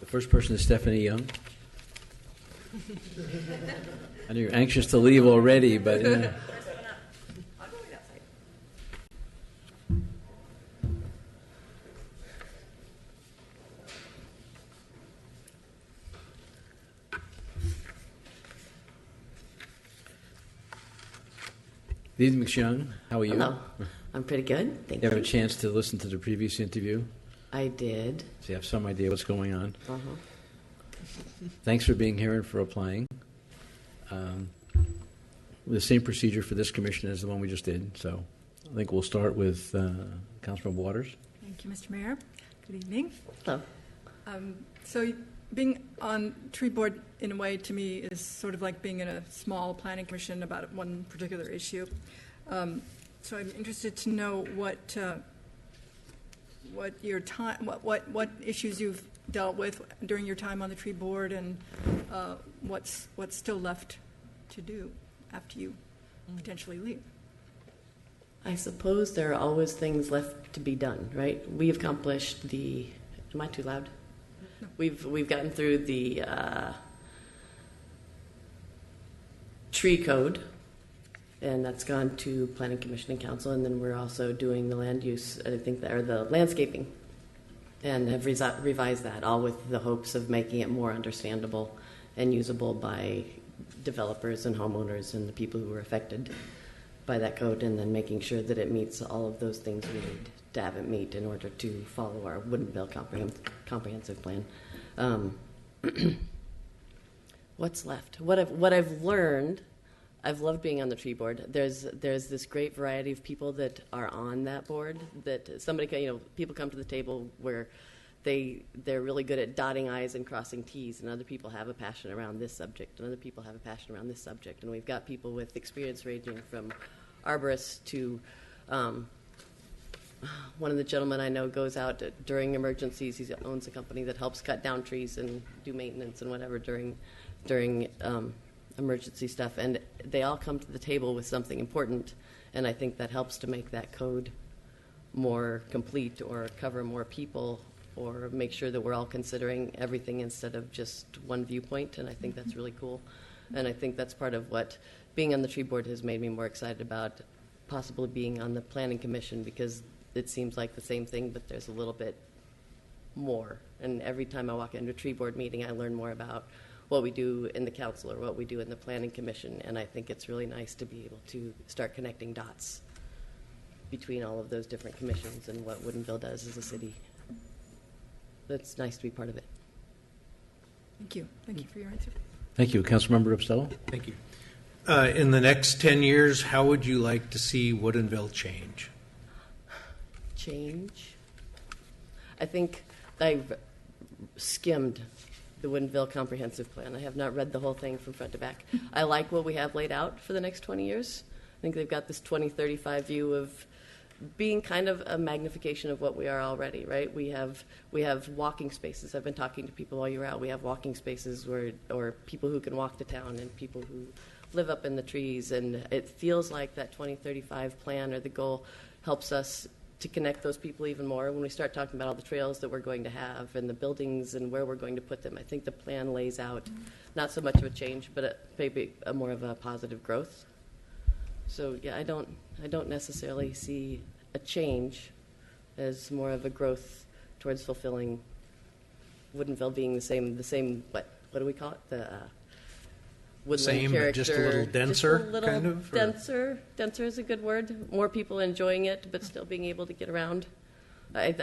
The first person is Stephanie Young. I know you're anxious to leave already, but... Lisa McShung, how are you? Hello. I'm pretty good. Thank you. You have a chance to listen to the previous interview? I did. So you have some idea what's going on. Uh-huh. Thanks for being here and for applying. The same procedure for this commission as the one we just did. So I think we'll start with Councilman Waters. Thank you, Mr. Mayor. Good evening. Hello. So being on tree board, in a way, to me, is sort of like being in a small planning commission about one particular issue. So I'm interested to know what your time, what issues you've dealt with during your time on the tree board, and what's still left to do after you potentially leave. I suppose there are always things left to be done, right? We've accomplished the. Am I too loud? No. We've gotten through the tree code, and that's gone to Planning Commission and Council, and then we're also doing the land use. I think that, or the landscaping, and have revised that, all with the hopes of making it more understandable and usable by developers and homeowners and the people who are affected by that code, and then making sure that it meets all of those things we need to have it meet in order to follow our Woodinville comprehensive plan. What's left? What I've learned, I've loved being on the tree board. There's this great variety of people that are on that board. That somebody, people come to the table where they're really good at dotting I's and crossing T's, and other people have a passion around this subject, and other people have a passion around this subject. And we've got people with experience ranging from arborists to one of the gentlemen I know goes out during emergencies. He owns a company that helps cut down trees and do maintenance and whatever during emergency stuff. And they all come to the table with something important, and I think that helps to make that code more complete or cover more people, or make sure that we're all considering everything instead of just one viewpoint, and I think that's really cool. And I think that's part of what being on the tree board has made me more excited about possibly being on the planning commission, because it seems like the same thing, but there's a little bit more. And every time I walk into a tree board meeting, I learn more about what we do in the council or what we do in the planning commission, and I think it's really nice to be able to start connecting dots between all of those different commissions and what Woodinville does as a city. It's nice to be part of it. Thank you. Thank you for your answer. Thank you. Councilmember Upstettel. Thank you. In the next 10 years, how would you like to see Woodinville change? Change? I think I've skimmed the Woodinville Comprehensive Plan. I have not read the whole thing from front to back. I like what we have laid out for the next 20 years. I think they've got this 2035 view of being kind of a magnification of what we are already, right? We have walking spaces. I've been talking to people all year out. We have walking spaces or people who can walk to town and people who live up in the trees, and it feels like that 2035 plan or the goal helps us to connect those people even more. When we start talking about all the trails that we're going to have and the buildings and where we're going to put them, I think the plan lays out not so much of a change, but maybe a more of a positive growth. So yeah, I don't necessarily see a change as more of a growth towards fulfilling Woodinville being the same. What do we call it? The woodland same, character. But just a little denser, just a little kind of. Denser. Denser is a good word. More people enjoying it, but still being able to get around. I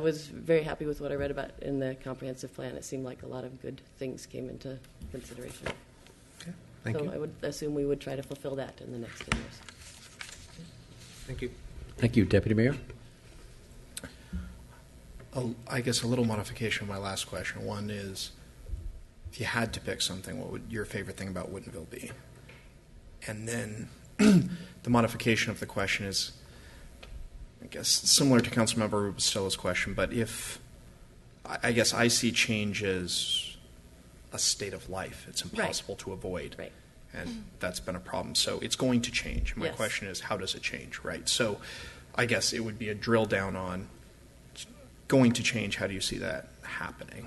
was very happy with what I read about in the comprehensive plan. It seemed like a lot of good things came into consideration. Okay, thank you. So I would assume we would try to fulfill that in the next 10 years. Thank you. Thank you. Deputy Mayor. I guess a little modification of my last question. One is, if you had to pick something, what would your favorite thing about Woodinville be? And then the modification of the question is, I guess, similar to Councilmember Rubistella's question, but if, I guess I see change as a state of life. It's impossible to avoid. Right. And that's been a problem. So it's going to change. My question is, how does it change, right? So I guess it would be a drill down on going to change. How do you see that happening?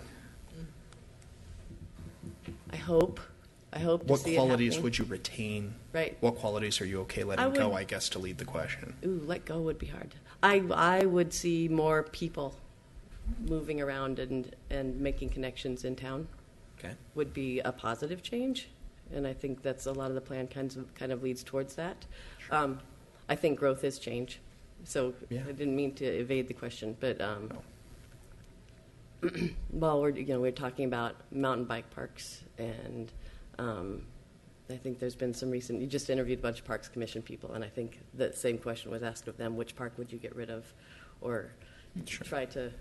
hope to What see it qualities happening. would you retain? Right. What qualities are you okay I letting go, would- I guess, to lead the question? Ooh, let go would be hard. I would see more people moving around and making connections in town Okay. would be a positive change, and I think that's a lot of the plan kind of leads towards that. I think growth is change, so Yeah. I didn't mean to evade the question, but No. well, we're talking about mountain bike parks, and I think there's been some recent. You just interviewed a bunch of Parks Commission people, and I think that same question was asked of them: which park would you get rid of, or Sure. try to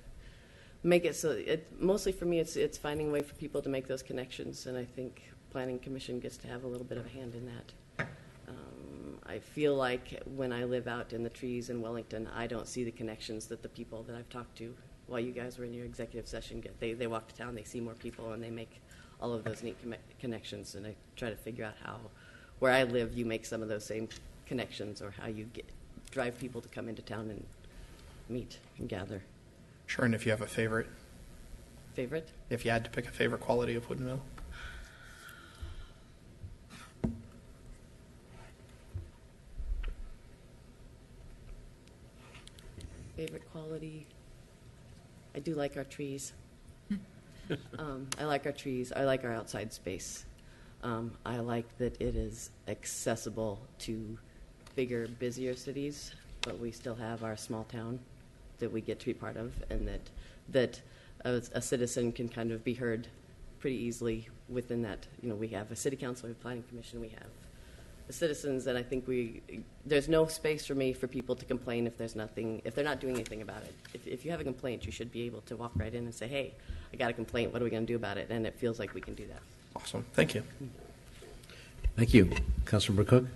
make it so? Mostly for me, it's finding a way for people to make those connections, and I think Planning Commission gets to have a little bit of a hand in that. I feel like when I live out in the trees in Wellington, I don't see the connections that the people that I've talked to while you guys were in your executive session get. They walk to town, they see more people, and they make all of those neat connections. And I try to figure out how, where I live, you make some of those same connections, or how you drive people to come into town and meet and gather. Sure, and if you have a favorite, Favorite? if you had to pick a favorite quality of Woodinville? Favorite quality? I do like our trees. I like our trees. I like our outside space. I like that it is accessible to bigger, busier cities, but we still have our small town that we get to be part of, and that a citizen can kind of be heard pretty easily within that. We have a city council, we have a planning commission, we have the citizens, and I think there's no space for me for people to complain if they're not doing anything about it. If you have a complaint, you should be able to walk right in and say, hey, I got a complaint, what are we going to do about it? And it feels like we can do that. Awesome. Thank you. Thank you. Councilmember Cook?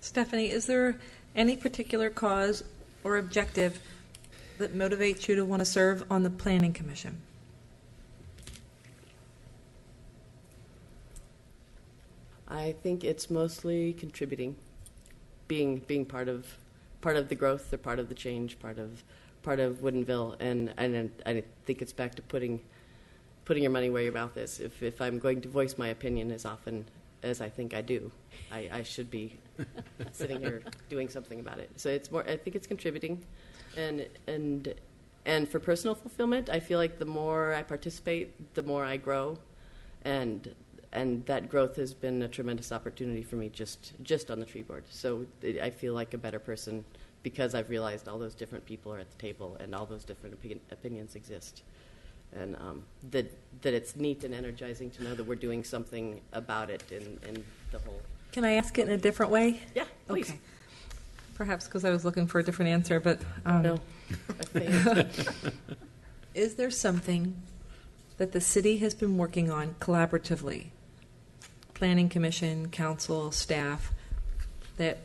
Stephanie, is there any particular cause or objective that motivates you to want to serve on the Planning Commission? I think it's mostly contributing, being part of the growth, or part of the change, part of Woodinville, and I think it's back to putting your money where your mouth is. If I'm going to voice my opinion as often as I think I do, I should be sitting here doing something about it. So it's more. I think it's contributing, and for personal fulfillment, I feel like the more I participate, the more I grow, and that growth has been a tremendous opportunity for me just on the tree board. So I feel like a better person because I've realized all those different people are at the table and all those different opinions exist. And that it's neat and energizing to know that we're doing something about it in the whole. Can I ask it in a different way? Yeah, please. Okay. Perhaps because I was looking for a different answer, but No. I failed. is there something that the city has been working on collaboratively, Planning Commission, council, staff, that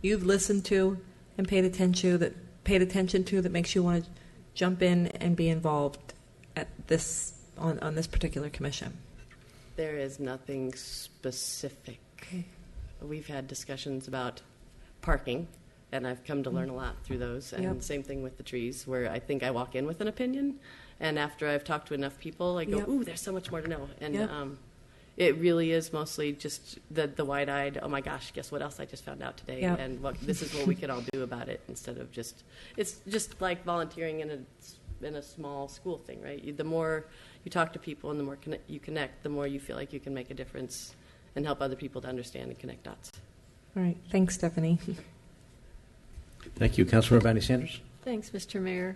you've listened to and paid attention to that makes you want to jump in and be involved at this on this particular commission? There is nothing specific. Okay. We've had discussions about parking, and I've come to learn a lot through those. And Yep. same thing with the trees, where I think I walk in with an opinion, and after I've talked to enough people, I go, Yep. ooh, there's so much more to know. And Yep. it really is mostly just the wide-eyed, oh my gosh, guess what else I just found out today? Yep. And this is what we could all do about it, instead of it's just like volunteering in a small school thing, right? The more you talk to people and the more you connect, the more you feel like you can make a difference and help other people to understand and connect dots. All right. Thanks, Stephanie. Thank you. Councilmember Bounty Sanders? Thanks, Mr. Mayor.